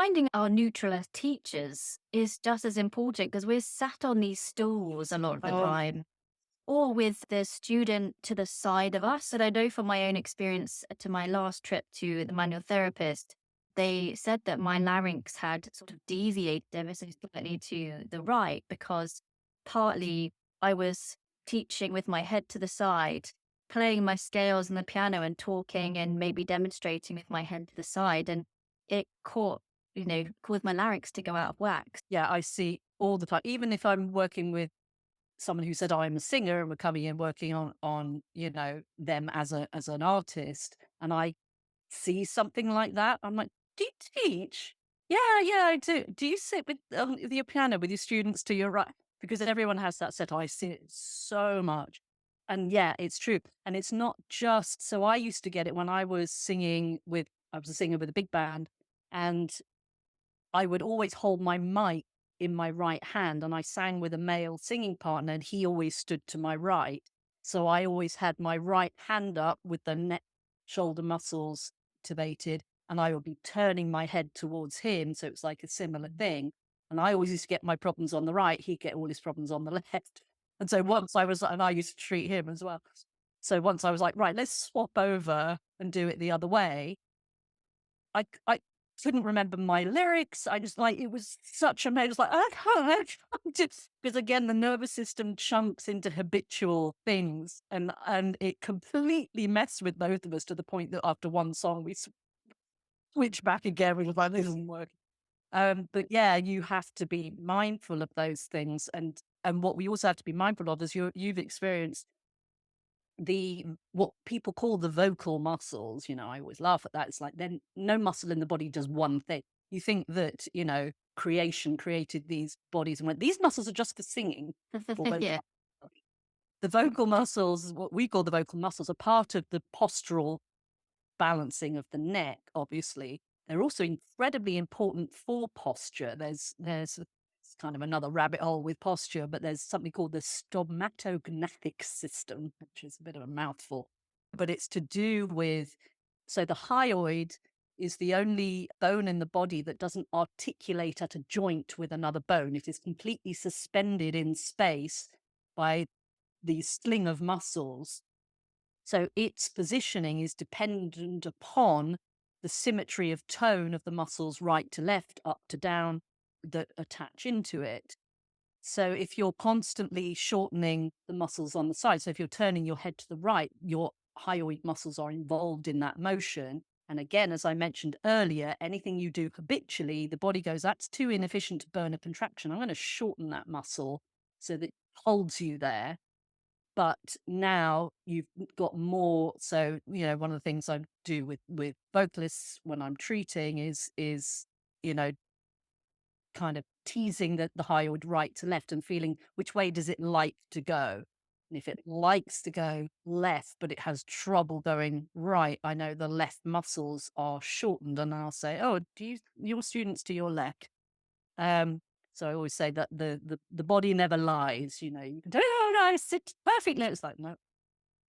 finding our neutral as teachers is just as important because we're sat on these stools a lot of the Oh, time, or with the student to the side of us. And I know from my own experience to my last trip to the manual therapist, they said that my larynx had sort of deviated ever so slightly to the right because partly I was teaching with my head to the side, playing my scales on the piano and talking and maybe demonstrating with my head to the side. And it caused my larynx to go out of whack. yeah, I see all the time. Even if I'm working with someone who said, "Oh, I'm a singer," and we're coming in working on them as an artist, and I see something like that, I'm like, "Do you teach?" "Yeah, yeah, I do." "Do you sit with your piano with your students to your right?" Because everyone has that set. I see it so much. And yeah, it's true. And it's not just so I used to get it when I was a singer with a big band, and I would always hold my mic in my right hand, and I sang with a male singing partner, and he always stood to my right. So I always had my right hand up with the neck shoulder muscles activated, and I would be turning my head towards him. So it was like a similar thing. And I always used to get my problems on the right, he'd get all his problems on the left. And so and I used to treat him as well. So once I was like, right, let's swap over and do it the other way. I couldn't remember my lyrics. I just like it was such a mess. Like I can't just because again the nervous system chunks into habitual things, and it completely messed with both of us to the point that after one song we switched back again. We were like, this isn't working. But yeah, you have to be mindful of those things, and what we also have to be mindful of is you've experienced the what people call the vocal muscles. I always laugh at that. It's like then no muscle in the body does one thing. You think that, creation created these bodies and went, these muscles are just for singing. Well, Yeah. the vocal muscles, what we call the vocal muscles, are part of the postural balancing of the neck, obviously. They're also incredibly important for posture. It's kind of another rabbit hole with posture, but there's something called the stomatognathix system, which is a bit of a mouthful. But it's to do with, so the hyoid is the only bone in the body that doesn't articulate at a joint with another bone. It is completely suspended in space by the sling of muscles, so its positioning is dependent upon the symmetry of tone of the muscles right to left, up to down that attach into it. So if you're constantly shortening the muscles on the side, so if you're turning your head to the right, your hyoid muscles are involved in that motion. And again, as I mentioned earlier, anything you do habitually, the body goes, that's too inefficient to burn a contraction. I'm going to shorten that muscle so that it holds you there, but now you've got more. So, one of the things I do with vocalists when I'm treating is, you know, kind of teasing the hyoid right to left and feeling which way does it like to go. And if it likes to go left, but it has trouble going right, I know the left muscles are shortened, and I'll say, "Oh, do your students to your left?" Um, so I always say that the body never lies. You can tell, "Oh no, I sit perfectly." It's like, no,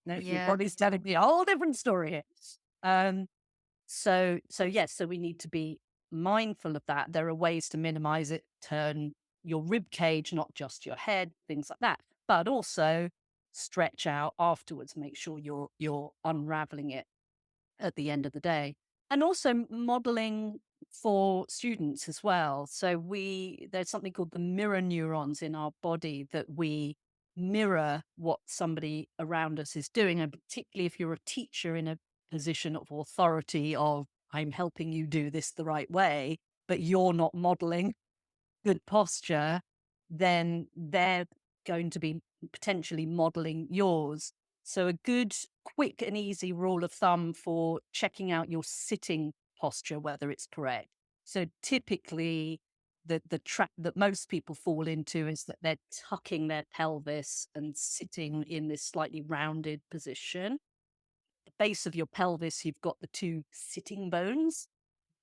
no, your Yeah. body's telling me a whole different story here. Um, so yes, so we need to be mindful of that. There are ways to minimize it, turn your rib cage, not just your head, things like that, but also stretch out afterwards. Make sure you're unraveling it at the end of the day. And also modeling for students as well. So there's something called the mirror neurons in our body that we mirror what somebody around us is doing. And particularly if you're a teacher in a position of authority of, I'm helping you do this the right way, but you're not modeling good posture, then they're going to be potentially modeling yours. So a good, quick and easy rule of thumb for checking out your sitting posture, whether it's correct. So typically the trap that most people fall into is that they're tucking their pelvis and sitting in this slightly rounded position. The base of your pelvis, you've got the two sitting bones,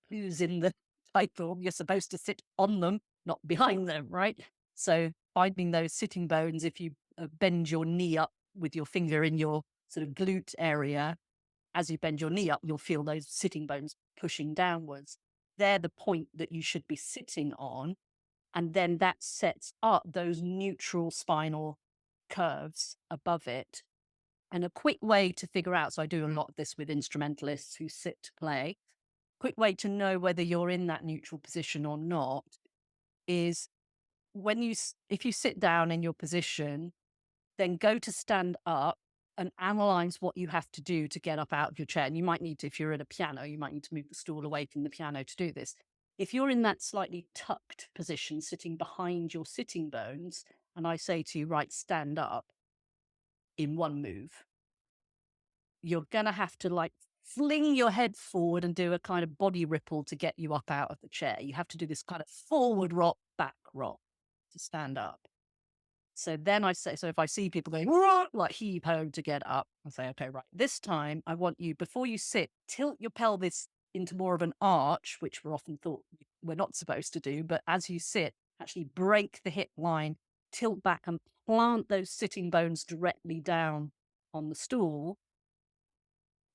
who's in the title, you're supposed to sit on them, not behind them, right? So finding those sitting bones, if you bend your knee up with your finger in your sort of glute area, as you bend your knee up, you'll feel those sitting bones pushing downwards. they're the point that you should be sitting on. And then that sets up those neutral spinal curves above it. And a quick way to figure out, so I do a lot of this with instrumentalists who sit to play, quick way to know whether you're in that neutral position or not is if you sit down in your position, then go to stand up and analyze what you have to do to get up out of your chair. And you might need to, if you're at a piano, you might need to move the stool away from the piano to do this. If you're in that slightly tucked position, sitting behind your sitting bones, and I say to you, right, stand up in one move, you're going to have to like fling your head forward and do a kind of body ripple to get you up out of the chair. You have to do this kind of forward rock, back rock to stand up. So then I say, so if I see people going, "Rah," like heave ho to get up, I say, okay, right, this time I want you, before you sit, tilt your pelvis into more of an arch, which we're often thought we're not supposed to do. But as you sit, actually break the hip line, tilt back and plant those sitting bones directly down on the stool.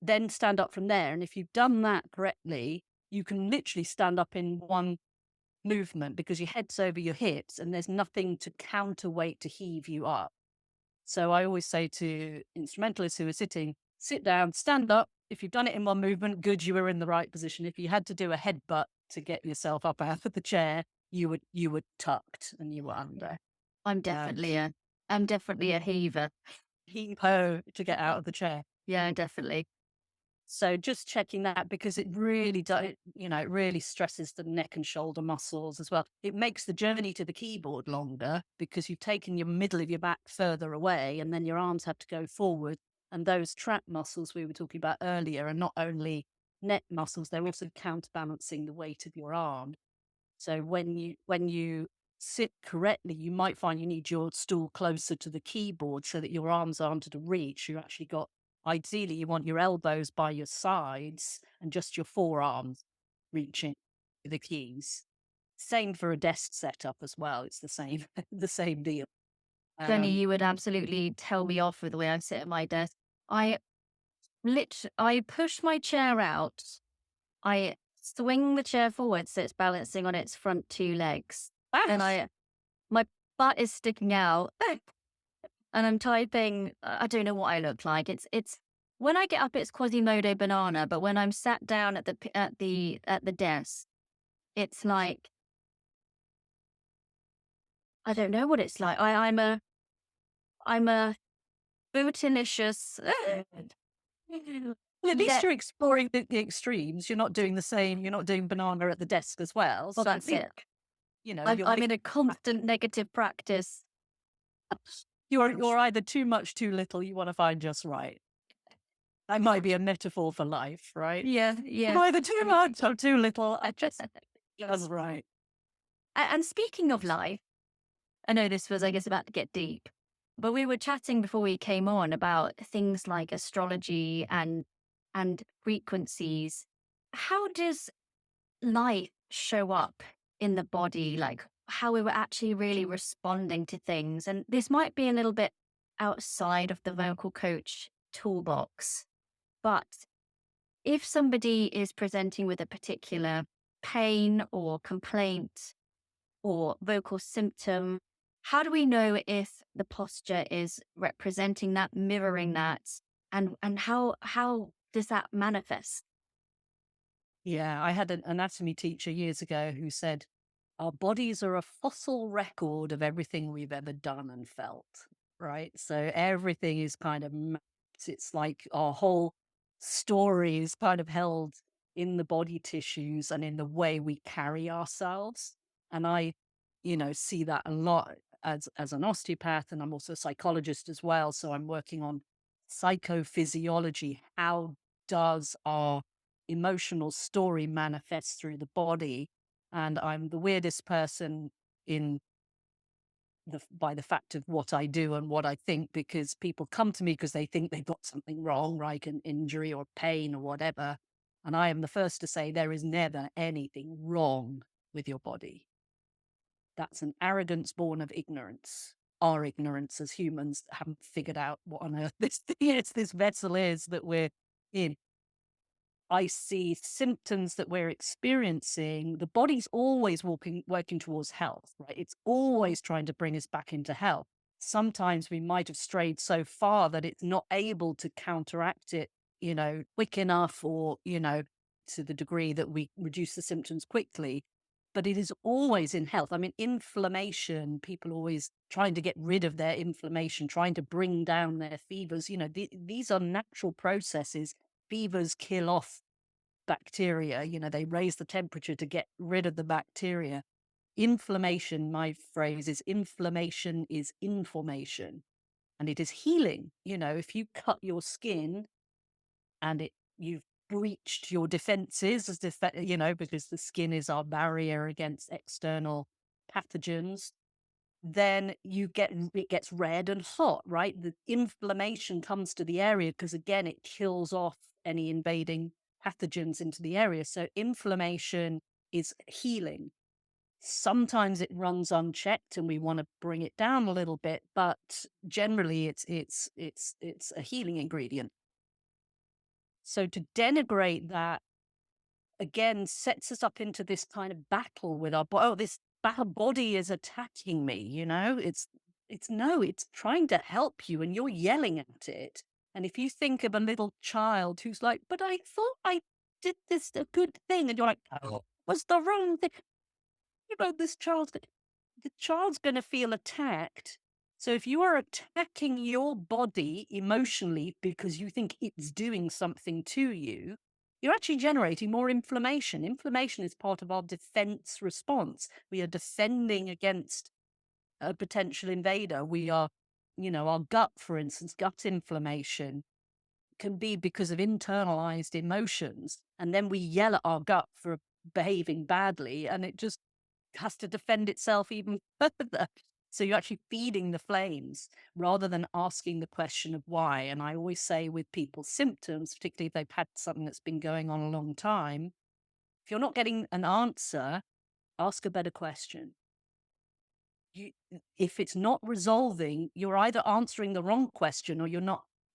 Then stand up from there. And if you've done that correctly, you can literally stand up in one movement because your head's over your hips and there's nothing to counterweight to heave you up. So I always say to instrumentalists who are sitting, sit down, stand up. If you've done it in one movement, good, you were in the right position. If you had to do a headbutt to get yourself up out of the chair, you were tucked and you were under. I'm Um, definitely a heaver. Heave ho to get out of the chair. Yeah, definitely. So just checking that because it really does, it really stresses the neck and shoulder muscles as well. It makes the journey to the keyboard longer because you've taken your middle of your back further away and then your arms have to go forward. And those trap muscles we were talking about earlier are not only neck muscles, they're also counterbalancing the weight of your arm. So when you sit correctly, you might find you need your stool closer to the keyboard so that your arms aren't at a reach. You actually got, ideally, you want your elbows by your sides and just your forearms reaching the keys. Same for a desk setup as well. It's the same, the same deal. Jenny, Um, you would absolutely tell me off with the way I sit at my desk. I I push my chair out. I swing the chair forward so it's balancing on its front two legs. And ah, my butt is sticking out and I'm typing. I don't know what I look like. It's when I get up, it's Quasimodo banana. But when I'm sat down at the desk, it's like, I don't know what it's like. I'm a bootylicious. well, at least Let you're exploring the extremes. You're not doing the same. You're not doing banana at the desk as well. well, So at that's least, it. I'm you're I'm in a constant negative practice. you're either too much, too little. You want to find just right. That might be a metaphor for life, right? Yeah, I'm yeah. either too much or too little. I just right. And speaking of life, I know this was, I guess, about to get deep, but we were chatting before we came on about things like astrology and frequencies. How does life show up in the body? Like how we were actually really responding to things. And this might be a little bit outside of the vocal coach toolbox, but if somebody is presenting with a particular pain or complaint or vocal symptom, how do we know if the posture is representing that, mirroring that, and how does that manifest? Yeah, I had an anatomy teacher years ago who said, our bodies are a fossil record of everything we've ever done and felt, right? So everything is kind of mapped. It's like our whole story is kind of held in the body tissues and in the way we carry ourselves. And I, see that a lot as an osteopath, and I'm also a psychologist as well. So I'm working on psychophysiology. How does our emotional story manifest through the body? And I'm the weirdest person in by the fact of what I do and what I think, because people come to me because they think they've got something wrong, like an injury or pain or whatever. And I am the first to say there is never anything wrong with your body. That's an arrogance born of ignorance. Our ignorance as humans that haven't figured out what on earth this thing is, this vessel is that we're in. I see symptoms that we're experiencing, the body's always working towards health, right? It's always trying to bring us back into health. Sometimes we might have strayed so far that it's not able to counteract it, quick enough, or, to the degree that we reduce the symptoms quickly. But it is always in health. I mean, inflammation, people always trying to get rid of their inflammation, trying to bring down their fevers. These are natural processes. Fevers kill off bacteria, they raise the temperature to get rid of the bacteria. Inflammation, my phrase is inflammation is information, and it is healing. If you cut your skin and you've breached your defenses because the skin is our barrier against external pathogens, then it gets red and hot, right? The inflammation comes to the area because, again, it kills off any invading pathogens into the area. So inflammation is healing. Sometimes it runs unchecked and we want to bring it down a little bit, but generally it's a healing ingredient. So to denigrate that, again, sets us up into this kind of battle with our body. Oh, this body is attacking me, it's no, it's trying to help you and you're yelling at it. And if you think of a little child who's like, but I thought I did this a good thing, and you're like, oh, was the wrong thing. This the child's going to feel attacked. So if you are attacking your body emotionally because you think it's doing something to you, you're actually generating more inflammation. Inflammation is part of our defense response. We are defending against a potential invader. We are, our gut, for instance, gut inflammation can be because of internalized emotions. And then we yell at our gut for behaving badly, and it just has to defend itself even further. So you're actually feeding the flames rather than asking the question of why. And I always say with people's symptoms, particularly if they've had something that's been going on a long time, if you're not getting an answer, ask a better question. If it's not resolving, you're either answering the wrong question or you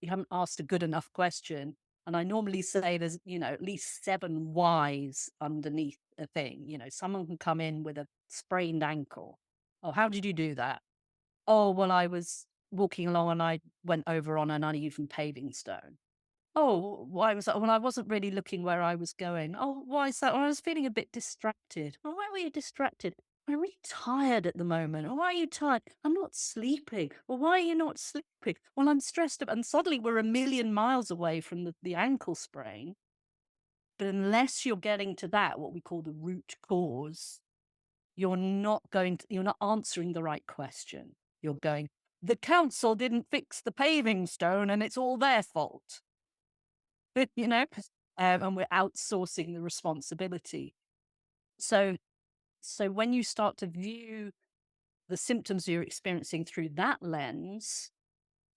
haven't asked a good enough question. And I normally say there's, at least 7 whys underneath a thing. Someone can come in with a sprained ankle. Oh, how did you do that? Oh, well, I was walking along and I went over on an uneven paving stone. Oh, why was that? Well, I wasn't really looking where I was going. Oh, why is that? Well, I was feeling a bit distracted. Well, why were you distracted? I'm really tired at the moment. Oh, why are you tired? I'm not sleeping. Well, why are you not sleeping? Well, I'm stressed. And suddenly we're a million miles away from the ankle sprain. But unless you're getting to that, what we call the root cause, you're not answering the right question. You're going, the council didn't fix the paving stone and it's all their fault. you know, and we're outsourcing the responsibility. So, so when you start to view the symptoms you're experiencing through that lens,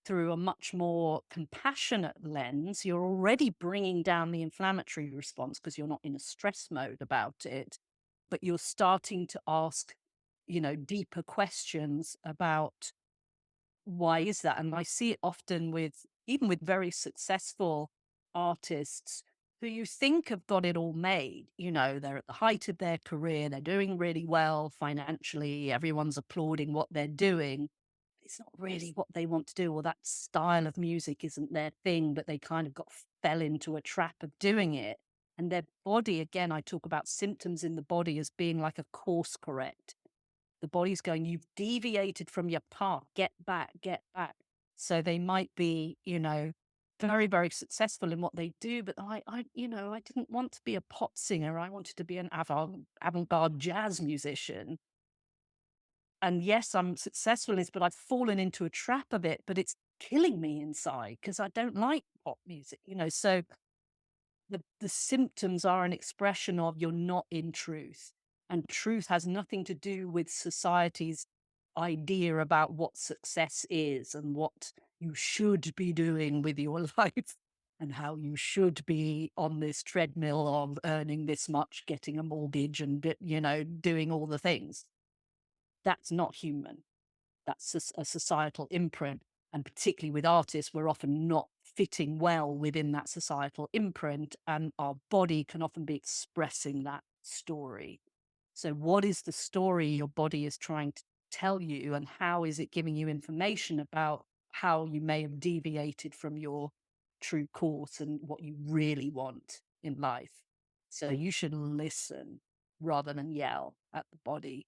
through a much more compassionate lens, you're already bringing down the inflammatory response because you're not in a stress mode about it, but you're starting to ask, deeper questions about why is that? And I see it often even with very successful artists who you think have got it all made. They're at the height of their career, they're doing really well financially, everyone's applauding what they're doing. It's not really what they want to do, or that style of music isn't their thing, but they kind of fell into a trap of doing it. And their body, again, I talk about symptoms in the body as being like a course correct. The body's going, you've deviated from your path, get back, get back. So they might be, very, very successful in what they do, but I didn't want to be a pop singer. I wanted to be an avant-garde jazz musician. And yes, I'm successful in this, but I've fallen into a trap of it, but it's killing me inside because I don't like pop music, So the symptoms are an expression of you're not in truth. And truth has nothing to do with society's idea about what success is and what you should be doing with your life and how you should be on this treadmill of earning this much, getting a mortgage and, doing all the things. That's not human. That's a societal imprint. And particularly with artists, we're often not fitting well within that societal imprint, and our body can often be expressing that story. So, what is the story your body is trying to tell you, and how is it giving you information about how you may have deviated from your true course and what you really want in life? So, you should listen rather than yell at the body.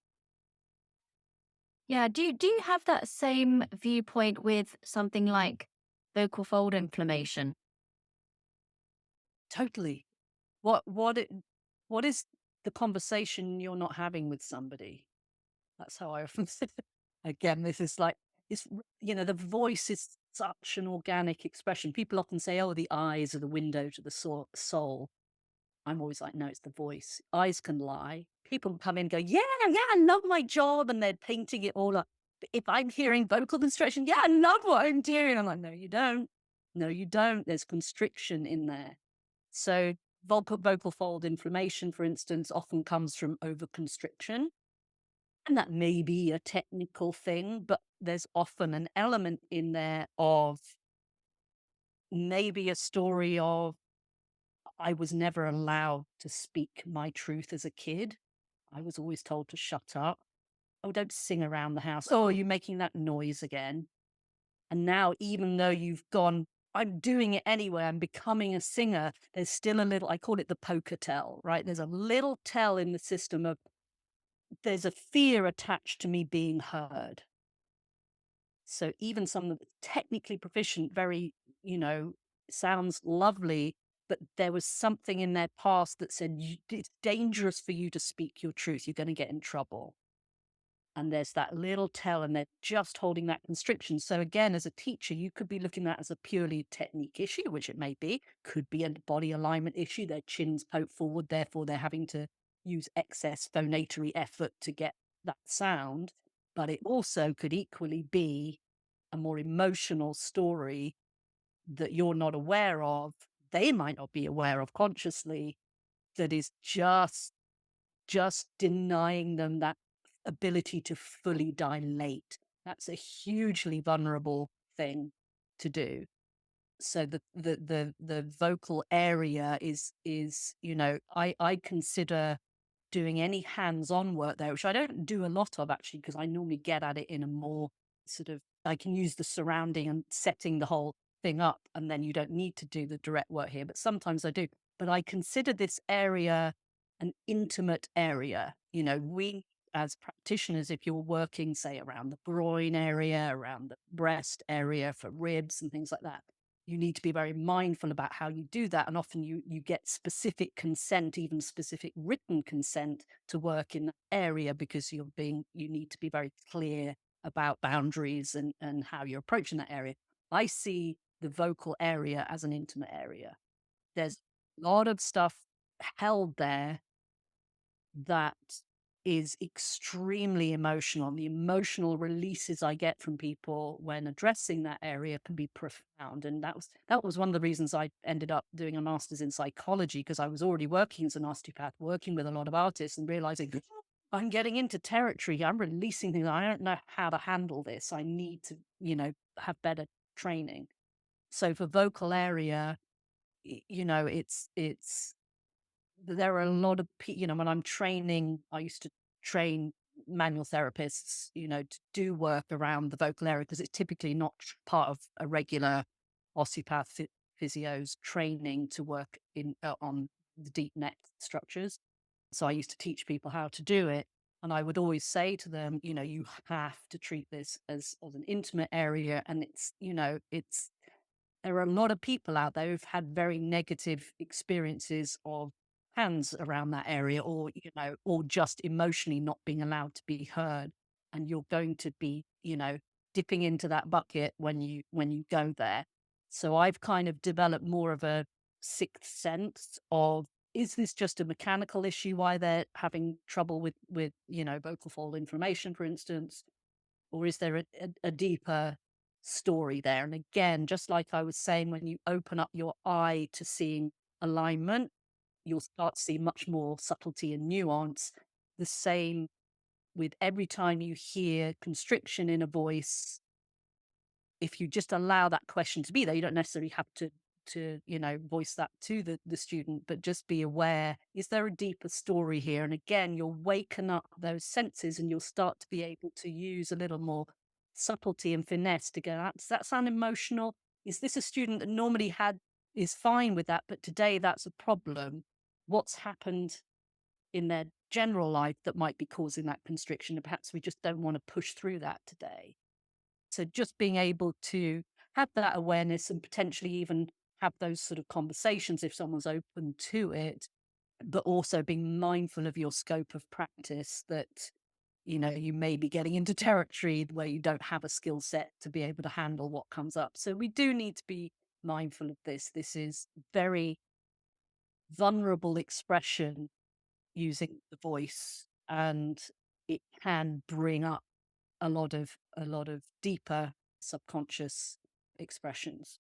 Yeah. Do you have that same viewpoint with something like vocal fold inflammation? Totally. What is the conversation you're not having with somebody? That's how I often say it. Again, this is like the voice is such an organic expression. People often say, "Oh, the eyes are the window to the soul." I'm always like, "No, it's the voice. Eyes can lie." People can come in and go, "Yeah, yeah, I love my job," and they're painting it all up. But if I'm hearing vocal constriction, "Yeah, I love what I'm doing," I'm like, "No, you don't. No, you don't. There's constriction in there." So vocal fold inflammation, for instance, often comes from overconstriction. And that may be a technical thing, but there's often an element in there of maybe a story of I was never allowed to speak my truth as a kid. I was always told to shut up. Oh, don't sing around the house. Oh, are you making that noise again? And now, even though you've gone, I'm doing it anyway, I'm becoming a singer, there's still a little, I call it the poker tell, right? There's a little tell in the system of there's a fear attached to me being heard. So even someone that's technically proficient, very, sounds lovely, but there was something in their past that said, It's dangerous for you to speak your truth. You're going to get in trouble." And there's that little tell, and they're just holding that constriction. So again, as a teacher, you could be looking at that as a purely technique issue, which it may be, could be a body alignment issue. Their chin's poked forward, therefore they're having to use excess phonatory effort to get that sound. But it also could equally be a more emotional story that you're not aware of, they might not be aware of consciously, that is just denying them that ability to fully dilate. That's a hugely vulnerable thing to do. So the vocal area is I consider doing any hands-on work there, which I don't do a lot of actually, because I normally get at it in a more sort of I can use the surrounding and setting the whole thing up, and then you don't need to do the direct work here. But sometimes I do. But I consider this area an intimate area. We as practitioners, if you're working, say, around the groin area, around the breast area for ribs and things like that, you need to be very mindful about how you do that. And often you get specific consent, even specific written consent to work in that area, because you need to be very clear about boundaries and how you're approaching that area. I see the vocal area as an intimate area. There's a lot of stuff held there that is extremely emotional. The emotional releases I get from people when addressing that area can be profound. And that was one of the reasons I ended up doing a master's in psychology, because I was already working as an osteopath, working with a lot of artists and realizing I'm getting into territory. I'm releasing things. I don't know how to handle this. I need to, have better training. So for vocal area, it's there are a lot of when I'm training, I used to train manual therapists, to do work around the vocal area, because it's typically not part of a regular osteopath physio's training to work on the deep neck structures. So I used to teach people how to do it. And I would always say to them, you have to treat this as an intimate area. And it's there are a lot of people out there who've had very negative experiences of hands around that area, or or just emotionally not being allowed to be heard. And you're going to be dipping into that bucket when you go there. So I've kind of developed more of a sixth sense of, is this just a mechanical issue why they're having trouble with vocal fold inflammation, for instance, or is there a deeper story there? And again, just like I was saying, when you open up your eye to seeing alignment, you'll start to see much more subtlety and nuance. The same with every time you hear constriction in a voice, if you just allow that question to be there, you don't necessarily have to voice that to the student, but just be aware, is there a deeper story here? And again, you'll waken up those senses and you'll start to be able to use a little more subtlety and finesse to go, does that sound emotional? Is this a student that normally had is fine with that, but today that's a problem? What's happened in their general life that might be causing that constriction? And perhaps we just don't want to push through that today. So just being able to have that awareness and potentially even have those sort of conversations if someone's open to it, but also being mindful of your scope of practice, that, you may be getting into territory where you don't have a skill set to be able to handle what comes up. So we do need to be mindful of this. This is very vulnerable expression using the voice, and it can bring up a lot of deeper subconscious expressions.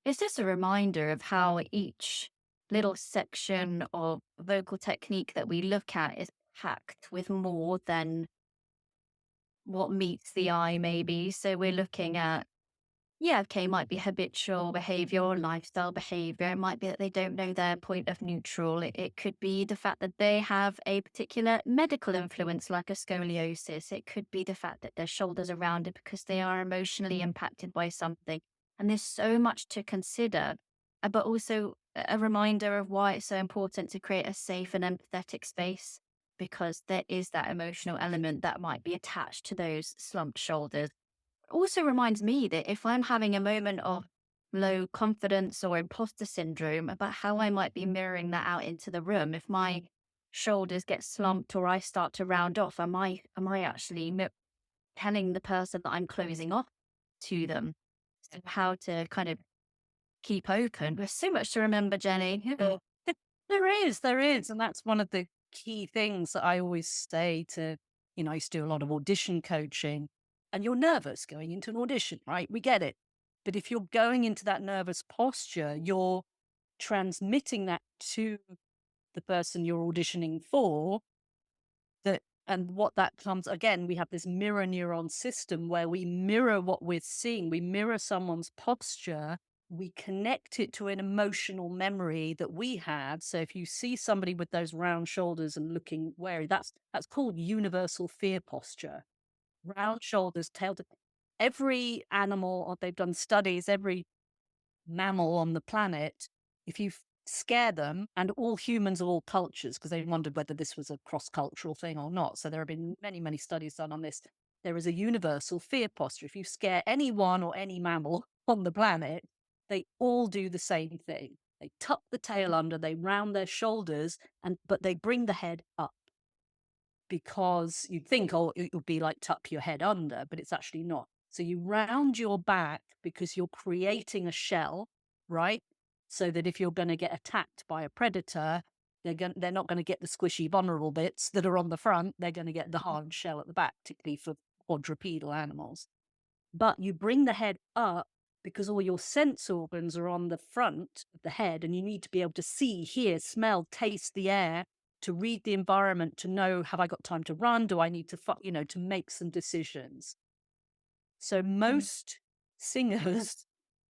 It's just a reminder of how each little section of vocal technique that we look at is packed with more than what meets the eye, maybe. So we're looking at, yeah, okay, might be habitual behavior or lifestyle behavior. It might be that they don't know their point of neutral. It could be the fact that they have a particular medical influence, like a scoliosis. It could be the fact that their shoulders are rounded because they are emotionally impacted by something. And there's so much to consider, but also a reminder of why it's so important to create a safe and empathetic space, because there is that emotional element that might be attached to those slumped shoulders. Also reminds me that if I'm having a moment of low confidence or imposter syndrome, about how I might be mirroring that out into the room. If my shoulders get slumped or I start to round off, am I actually telling the person that I'm closing off to them? So how to kind of keep open. There's so much to remember, Jenny. Yeah. There is. And that's one of the key things that I always say to, I used to do a lot of audition coaching, and you're nervous going into an audition, right? We get it. But if you're going into that nervous posture, you're transmitting that to the person you're auditioning for. And what that comes, again, we have this mirror neuron system where we mirror what we're seeing. We mirror someone's posture. We connect it to an emotional memory that we have. So if you see somebody with those round shoulders and looking wary, that's called universal fear posture. Round shoulders, tail to every animal, or they've done studies, every mammal on the planet, if you scare them, and all humans of all cultures, because they wondered whether this was a cross-cultural thing or not. So there have been many, many studies done on this. There is a universal fear posture. If you scare anyone or any mammal on the planet, they all do the same thing. They tuck the tail under, they round their shoulders, but they bring the head up, because you'd think, oh, it would be like tuck your head under, but it's actually not. So you round your back because you're creating a shell, right? So that if you're going to get attacked by a predator, they're not going to get the squishy, vulnerable bits that are on the front. They're going to get the hard shell at the back, particularly for quadrupedal animals. But you bring the head up because all your sense organs are on the front of the head, and you need to be able to see, hear, smell, taste the air, to read the environment, to know, have I got time to run? Do I need to, to make some decisions? So most singers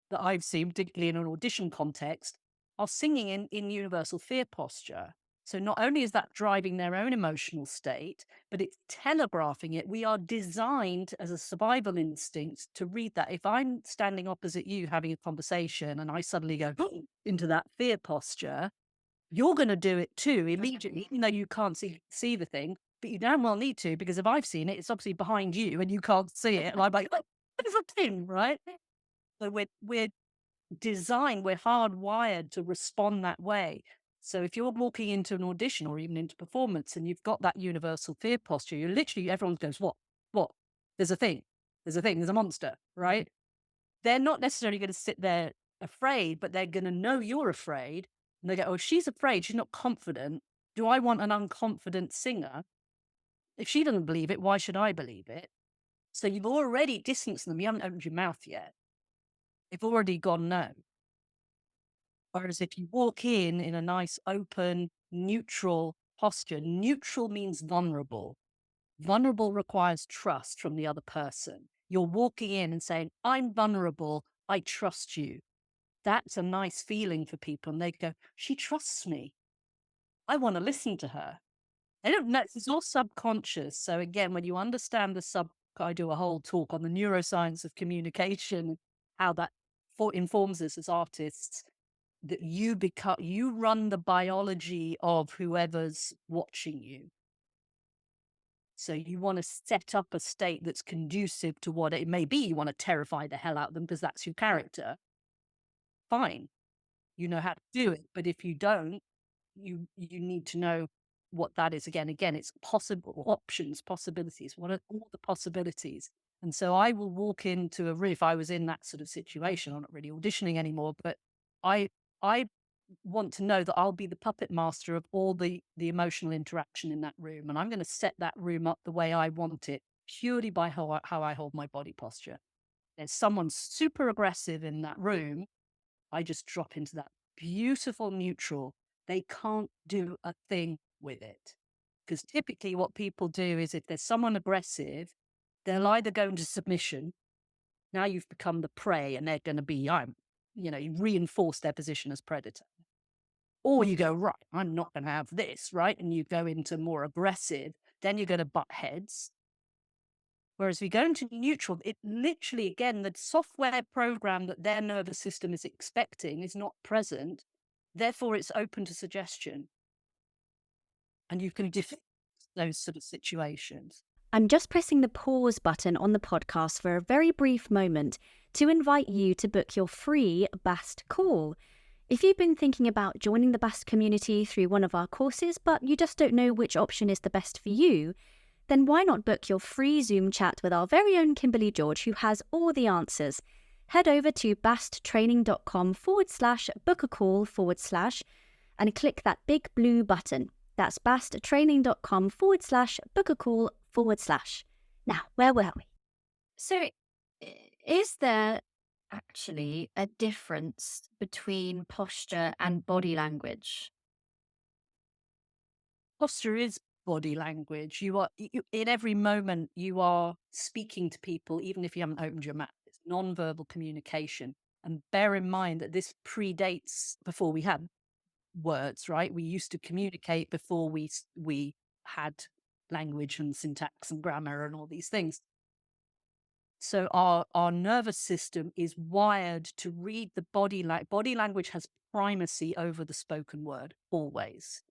that I've seen, particularly in an audition context, are singing in universal fear posture. So not only is that driving their own emotional state, but it's telegraphing it. We are designed as a survival instinct to read that. If I'm standing opposite you having a conversation and I suddenly go into that fear posture, you're going to do it too immediately, even though you can't see the thing. But you damn well need to, because if I've seen it, it's obviously behind you and you can't see it. And I'm like, oh, there's a thing, right? So we're designed, we're hardwired to respond that way. So if you're walking into an audition or even into performance and you've got that universal fear posture, you're literally, everyone goes, what? What? There's a thing. There's a thing. There's a monster, right? They're not necessarily going to sit there afraid, but they're going to know you're afraid. And they go, oh, she's afraid. She's not confident. Do I want an unconfident singer? If she doesn't believe it, why should I believe it? So you've already distanced them. You haven't opened your mouth yet. They've already gone no. Whereas if you walk in a nice, open, neutral posture, neutral means vulnerable. Vulnerable requires trust from the other person. You're walking in and saying, I'm vulnerable. I trust you. That's a nice feeling for people. And they go, she trusts me. I want to listen to her. I don't know. It's all subconscious. So again, when you understand I do a whole talk on the neuroscience of communication, how that informs us as artists, that you run the biology of whoever's watching you. So you want to set up a state that's conducive to what it may be. You want to terrify the hell out of them because that's your character. Fine. You know how to do it. But if you don't, you need to know what that is. Again, it's possible options, possibilities. What are all the possibilities? And so I will walk into a room if I was in that sort of situation. I'm not really auditioning anymore, but I I want to know that I'll be the puppet master of all the emotional interaction in that room, and I'm going to set that room up the way I want it purely by how I hold my body posture. There's someone super aggressive in that room, I just drop into that beautiful neutral. They can't do a thing with it. Because typically what people do is if there's someone aggressive, they'll either go into submission. Now you've become the prey and they're going to be, you reinforce their position as predator. Or you go, right, I'm not going to have this, right? And you go into more aggressive, then you're going to butt heads. Whereas if you go into neutral, it literally, again, the software program that their nervous system is expecting is not present. Therefore, it's open to suggestion. And you can defeat those sort of situations. I'm just pressing the pause button on the podcast for a very brief moment to invite you to book your free BAST call. If you've been thinking about joining the BAST community through one of our courses, but you just don't know which option is the best for you, then why not book your free Zoom chat with our very own Kimberly George, who has all the answers. Head over to basttraining.com/book-a-call/ and click that big blue button. That's basttraining.com/book-a-call/. Now, where were we? So, is there actually a difference between posture and body language? Posture is body language. In every moment, you are speaking to people, even if you haven't opened your mouth. It's nonverbal communication. And bear in mind that this predates before we had words, right? We used to communicate before we had language and syntax and grammar and all these things. So our nervous system is wired to read the body language has primacy over the spoken word always.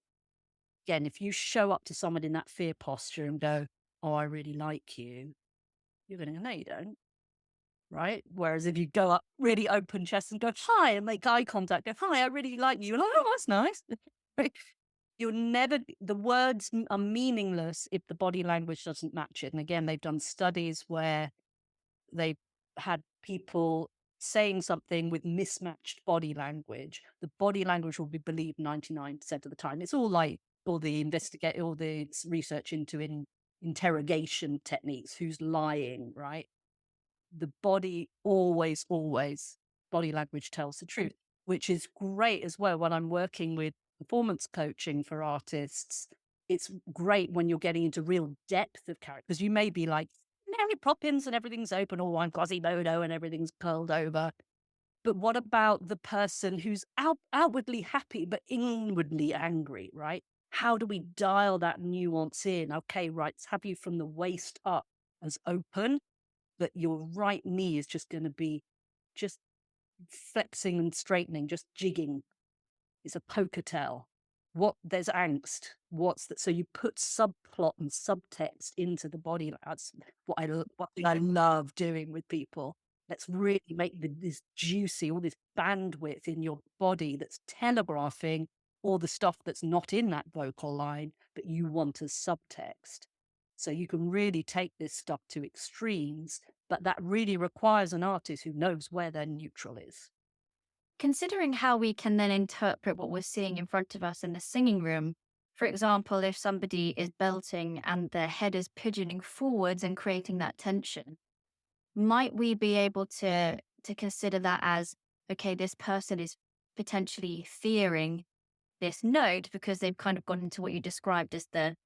Again, if you show up to someone in that fear posture and go, "Oh, I really like you," you're going to go, "No, you don't." Right? Whereas if you go up really open chest and go, "Hi," and make eye contact, go, "Hi, I really like you." Like, "Oh, that's nice." Right? The words are meaningless if the body language doesn't match it. And again, they've done studies where they've had people saying something with mismatched body language. The body language will be believed 99% of the time. It's all like all the research into interrogation techniques, who's lying, right? The body always, body language tells the truth, which is great as well when I'm working with performance coaching for artists. It's great when you're getting into real depth of character because you may be like, Mary Poppins and everything's open, or I'm Quasimodo and everything's curled over. But what about the person who's outwardly happy but inwardly angry, right? How do we dial that nuance in? Okay, right, let's have you from the waist up as open, but your right knee is just going to be just flexing and straightening, just jigging. It's a poker tell. There's angst. What's that? So you put subplot and subtext into the body. That's what I love doing with people. Let's really make this juicy, all this bandwidth in your body that's telegraphing all the stuff that's not in that vocal line, but you want as subtext. So you can really take this stuff to extremes, but that really requires an artist who knows where their neutral is. Considering how we can then interpret what we're seeing in front of us in the singing room, for example, if somebody is belting and their head is pigeoning forwards and creating that tension, might we be able to consider that as, okay, this person is potentially fearing this note because they've kind of gone into what you described as the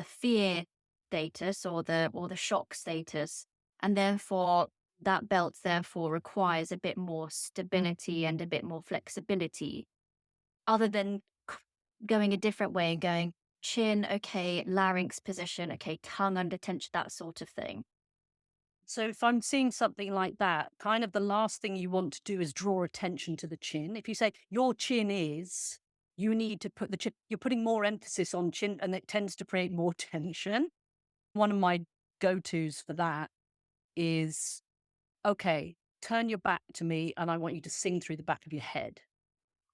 fear status or the shock status, And therefore, that belt therefore requires a bit more stability and a bit more flexibility, other than going a different way and going chin, okay, larynx position, okay, tongue under tension, that sort of thing. So if I'm seeing something like that, kind of the last thing you want to do is draw attention to the chin. If you say your chin is, you need to put the chin, you're putting more emphasis on chin and it tends to create more tension. One of my go-tos for that is, okay, turn your back to me and I want you to sing through the back of your head.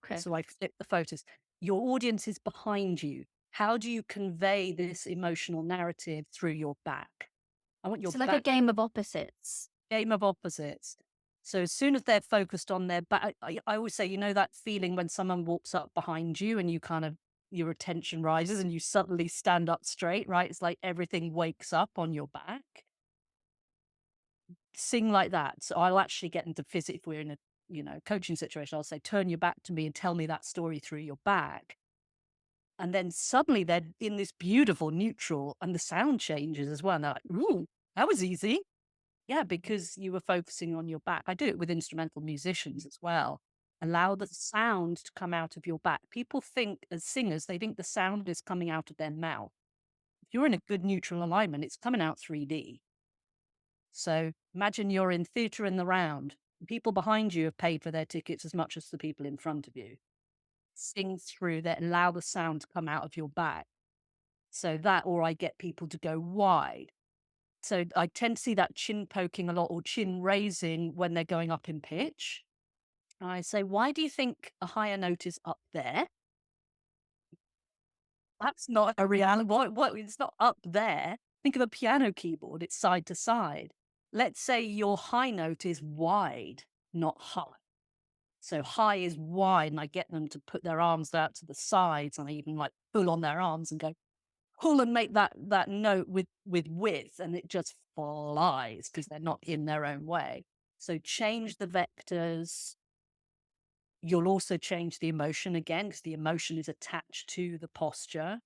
Okay. So I flip the photos. Your audience is behind you. How do you convey this emotional narrative through your back? I want your So like a back. game of opposites. Game of opposites. So as soon as they're focused on their back, I always say, you know, that feeling when someone walks up behind you and you kind of, your attention rises and you suddenly stand up straight, right? It's like everything wakes up on your back. Sing like that. So I'll actually get them to visit if we're in a, coaching situation. I'll say, turn your back to me and tell me that story through your back. And then suddenly they're in this beautiful neutral and the sound changes as well. And they're like, ooh, that was easy. Yeah, because you were focusing on your back. I do it with instrumental musicians as well. Allow the sound to come out of your back. People think, as singers, they think the sound is coming out of their mouth. If you're in a good neutral alignment, it's coming out 3D. So imagine you're in theatre in the round. People behind you have paid for their tickets as much as the people in front of you. Sing through that, allow the sound to come out of your back. So that, or I get people to go wide. So I tend to see that chin poking a lot or chin raising when they're going up in pitch. I say, why do you think a higher note is up there? That's not a reality. What? It's not up there. Think of a piano keyboard. It's side to side. Let's say your high note is wide, not high. So high is wide, and I get them to put their arms out to the sides, and I even like pull on their arms and go, pull and make that note with width, and it just flies because they're not in their own way. So change the vectors. You'll also change the emotion again because the emotion is attached to the posture.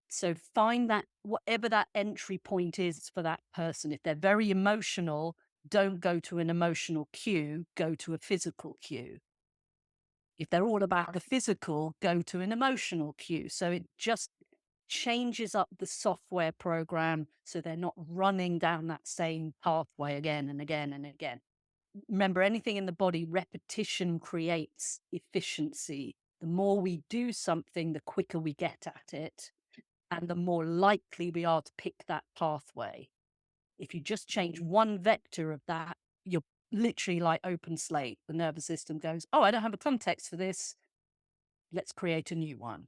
So find that whatever that entry point is for that person. If they're very emotional, don't go to an emotional cue, go to a physical cue. If they're all about the physical, go to an emotional cue. So it just changes up the software program so they're not running down that same pathway again and again and again. Remember, anything in the body, repetition creates efficiency. The more we do something, the quicker we get at it, and the more likely we are to pick that pathway. If you just change one vector of that, you're literally like open slate. The nervous system goes, oh, I don't have a context for this. Let's create a new one.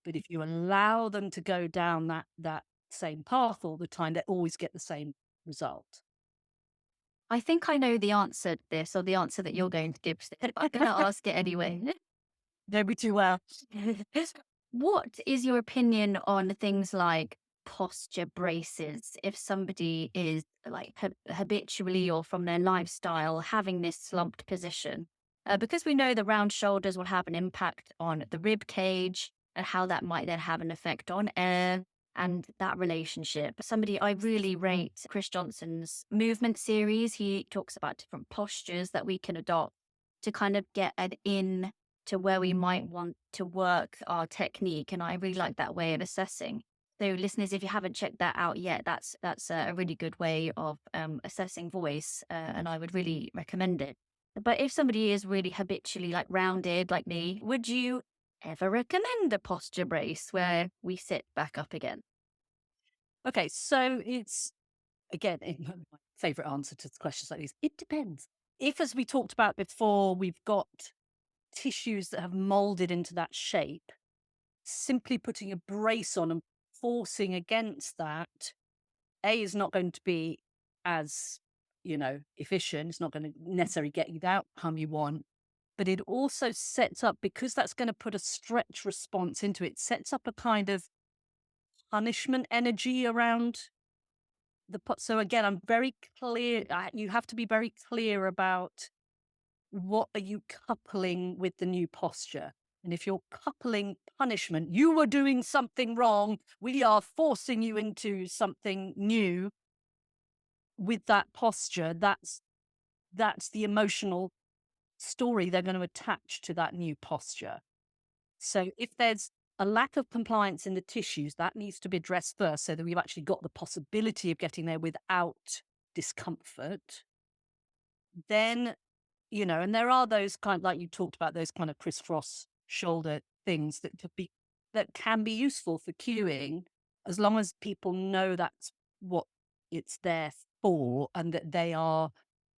But if you allow them to go down that same path all the time, they always get the same result. I think I know the answer to this, or the answer that you're going to give. I'm going to ask it anyway. Don't be too well. What is your opinion on things like posture braces? If somebody is like habitually or from their lifestyle having this slumped position, because we know the round shoulders will have an impact on the rib cage and how that might then have an effect on air and that relationship. Somebody I really rate Chris Johnson's movement series. He talks about different postures that we can adopt to kind of get an in to where we might want to work our technique. And I really like that way of assessing. So listeners, if you haven't checked that out yet, that's a really good way of assessing voice. And I would really recommend it. But if somebody is really habitually like rounded like me, would you ever recommend a posture brace where we sit back up again? Okay, so it's, again, my favorite answer to questions like these, it depends. If, as we talked about before, we've got tissues that have molded into that shape, simply putting a brace on and forcing against that, is not going to be as, efficient. It's not going to necessarily get you the outcome you want. But it also sets up, because that's going to put a stretch response into it, sets up a kind of punishment energy around so again, I'm very clear. You have to be very clear about what are you coupling with the new posture. And if you're coupling punishment, you were doing something wrong, we are forcing you into something new, with that posture, that's the emotional story they're going to attach to that new posture. So if there's a lack of compliance in the tissues, that needs to be addressed first so that we've actually got the possibility of getting there without discomfort. Then, and there are those kind, like you talked about, those kind of crisscross shoulder things that can be useful for cueing, as long as people know that's what it's there for and that they are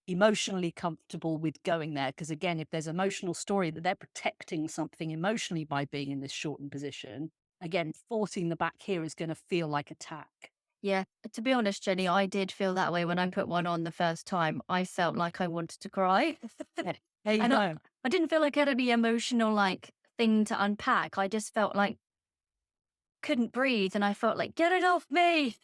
emotionally comfortable with going there. Because again, if there's emotional story that they're protecting something emotionally by being in this shortened position, again, forcing the back here is going to feel like attack. Yeah, to be honest, Jenny, I did feel that way when I put one on the first time. I felt like I wanted to cry. There you And go. I didn't feel like I had any emotional thing to unpack. I just felt like couldn't breathe, and I felt like, get it off me,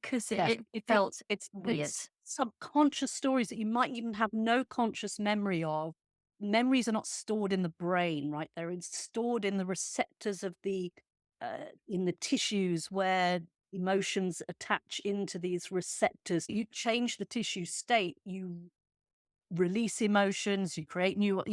because it felt weird. It's subconscious stories that you might even have no conscious memory of. Memories are not stored in the brain, right? They're stored in the receptors of in the tissues where emotions attach into these receptors. You change the tissue state, you release emotions, you create new,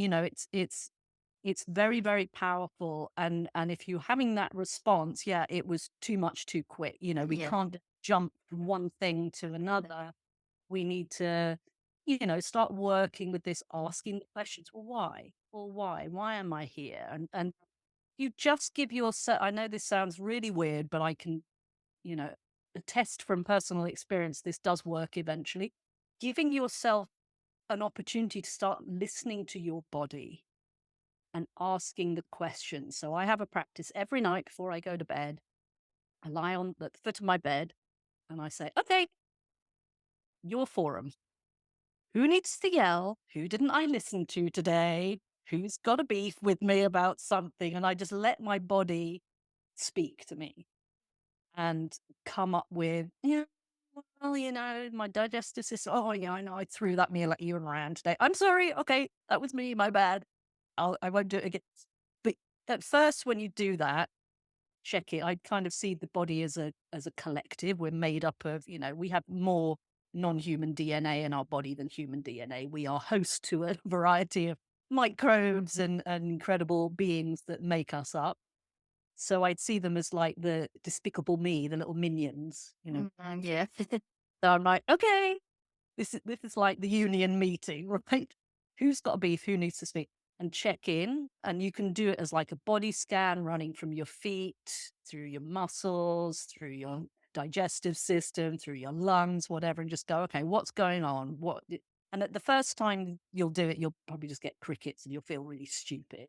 it's very, very powerful. And if you're having that response, yeah, it was too much too quick. We Yeah. can't jump from one thing to another. We need to, start working with this, asking the questions. Well, why? Well, why? Why am I here? And you just give yourself, I know this sounds really weird, but I can, attest from personal experience, this does work eventually. Giving yourself an opportunity to start listening to your body and asking the questions. So I have a practice every night before I go to bed. I lie on the foot of my bed and I say, okay, your forum. Who needs to yell? Who didn't I listen to today? Who's got a beef with me about something? And I just let my body speak to me and come up with, well, my digestive system. Oh, yeah, I know I threw that meal at you around today. I'm sorry. Okay, that was me. My bad. I won't do it again. But at first, when you do that, check it. I kind of see the body as a collective. We're made up of, we have more non-human DNA in our body than human DNA. We are host to a variety of microbes and incredible beings that make us up. So I'd see them as like the despicable me, the little minions, Yeah. So I'm like, okay, this is like the union meeting, right? Who's got a beef? Who needs to speak? And check in. And you can do it as like a body scan running from your feet, through your muscles, through your digestive system, through your lungs, whatever, and just go, okay, what's going on? And at the first time you'll do it, you'll probably just get crickets and you'll feel really stupid.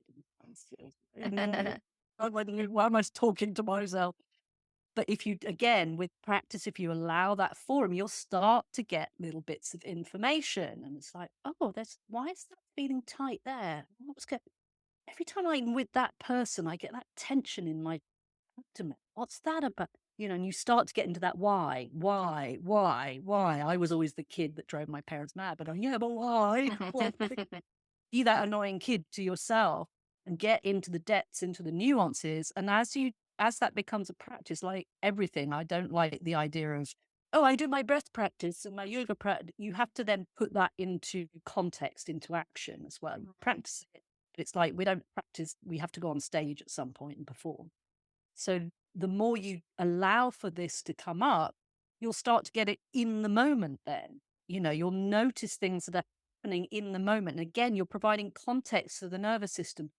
Why am I talking to myself? But if you, again, with practice, if you allow that forum, you'll start to get little bits of information. And it's like, oh, why is that feeling tight there? Every time I'm with that person, I get that tension in my abdomen. What's that about? And you start to get into that why. I was always the kid that drove my parents mad, but yeah, but why? Be that annoying kid to yourself and get into the depths, into the nuances. And as that becomes a practice, like everything, I don't like the idea of, oh, I do my breath practice and my yoga practice. You have to then put that into context, into action as well. Practice it. But it's like we don't practice, we have to go on stage at some point and perform. So the more you allow for this to come up, you'll start to get it in the moment then. You'll notice things that are happening in the moment. And again, you're providing context to the nervous system.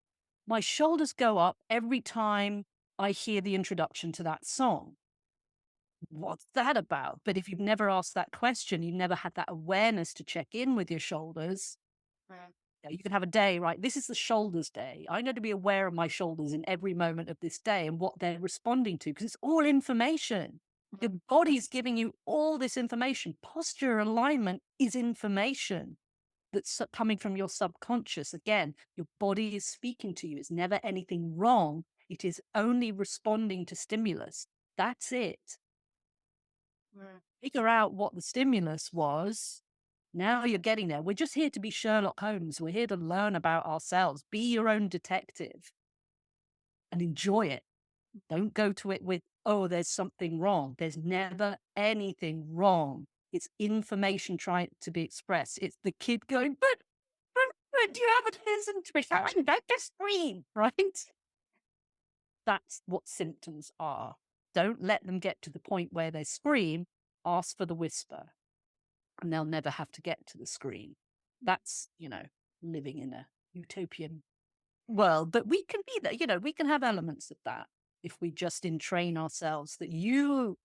My shoulders go up every time I hear the introduction to that song. What's that about? But if you've never asked that question, you've never had that awareness to check in with your shoulders. You can have a day, right? This is the shoulders day. I know to be aware of my shoulders in every moment of this day and what they're responding to, because it's all information. Your body's giving you all this information. Posture alignment is information that's coming from your subconscious. Again, your body is speaking to you. It's never anything wrong. It is only responding to stimulus. That's it. Figure out what the stimulus was. Now you're getting there. We're just here to be Sherlock Holmes. We're here to learn about ourselves. Be your own detective and enjoy it. Don't go to it with, oh, there's something wrong. There's never anything wrong. It's information trying to be expressed. It's the kid going, but you haven't listened to me. So I'm going to scream, right? That's what symptoms are. Don't let them get to the point where they scream. Ask for the whisper, and they'll never have to get to the scream. That's, living in a utopian world. But we can be there, we can have elements of that if we just entrain ourselves that you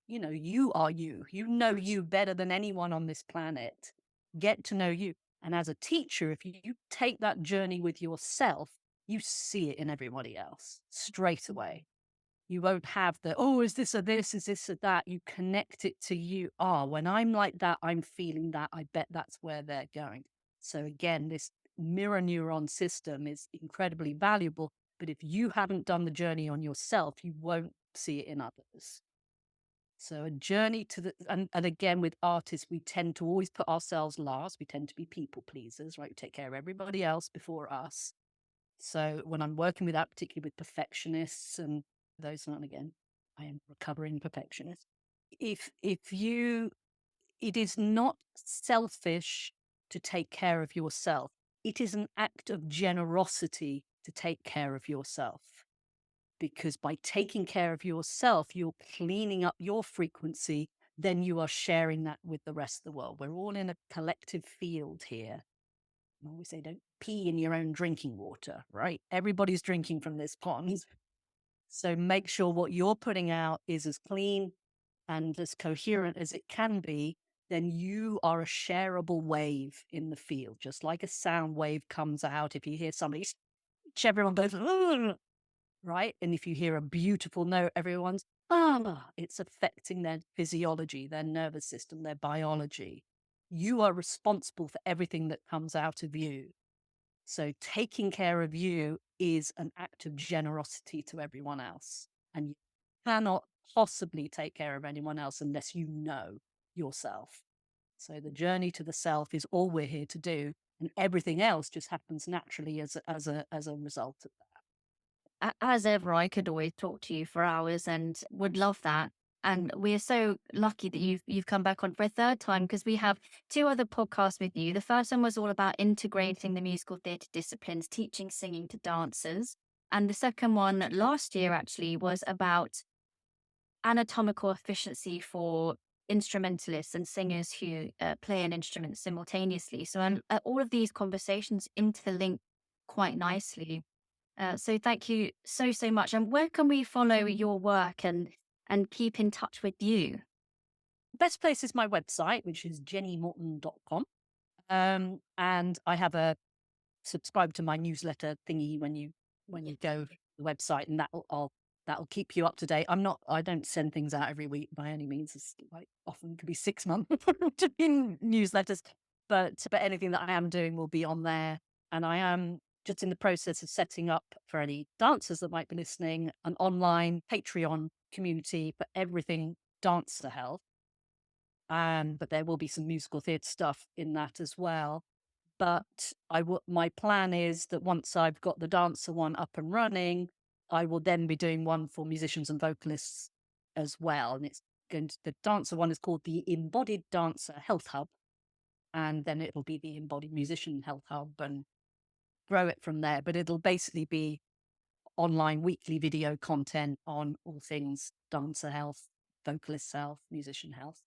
are you. You know you better than anyone on this planet. Get to know you. And as a teacher, if you take that journey with yourself, you see it in everybody else straight away. You won't have the, oh, is this or this, is this or that? You connect it to you. When I'm like that, I'm feeling that. I bet that's where they're going. So again, this mirror neuron system is incredibly valuable. But if you haven't done the journey on yourself, you won't see it in others. So a journey to the, and again, with artists, we tend to always put ourselves last. We tend to be people pleasers, right? We take care of everybody else before us. So when I'm working with that, particularly with perfectionists and those, and again, I am a recovering perfectionist. It is not selfish to take care of yourself. It is an act of generosity to take care of yourself. Because by taking care of yourself, you're cleaning up your frequency, then you are sharing that with the rest of the world. We're all in a collective field here. I always say, don't pee in your own drinking water, right? Everybody's drinking from this pond. So make sure what you're putting out is as clean and as coherent as it can be. Then you are a shareable wave in the field, just like a sound wave comes out. If you hear somebody, everyone goes, "Ugh," right? And if you hear a beautiful note, everyone's, it's affecting their physiology, their nervous system, their biology. You are responsible for everything that comes out of you. So taking care of you is an act of generosity to everyone else. And you cannot possibly take care of anyone else unless you know yourself. So the journey to the self is all we're here to do. And everything else just happens naturally as a result of that. As ever, I could always talk to you for hours and would love that. And we are so lucky that you've come back on for a third time, because we have two other podcasts with you. The first one was all about integrating the musical theatre disciplines, teaching singing to dancers. And the second one last year actually was about anatomical efficiency for instrumentalists and singers who play an instrument simultaneously. So all of these conversations interlink quite nicely. So thank you so, so much. And where can we follow your work and keep in touch with you? The best place is my website, which is jenniemorton.com. And I have a subscribe to my newsletter thingy when you go to the website, and that'll keep you up to date. I don't send things out every week by any means. It's like often could be 6 months in newsletters, but anything that I am doing will be on there. And I am just in the process of setting up, for any dancers that might be listening, an online Patreon community for everything dancer health. But there will be some musical theatre stuff in that as well. But my plan is that once I've got the dancer one up and running, I will then be doing one for musicians and vocalists as well. And the dancer one is called the Embodied Dancer Health Hub. And then it'll be the Embodied Musician Health Hub, and grow it from there. But it'll basically be online weekly video content on all things dancer health, vocalist health, musician health.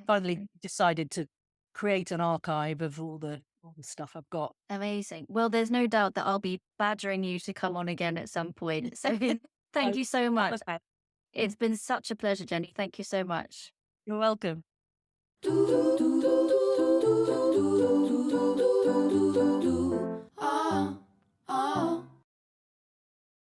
Finally decided to create an archive of all the stuff I've got. Amazing. Well, there's no doubt that I'll be badgering you to come on again at some point. So thank you so much. It's been such a pleasure, Jennie. Thank you so much. You're welcome.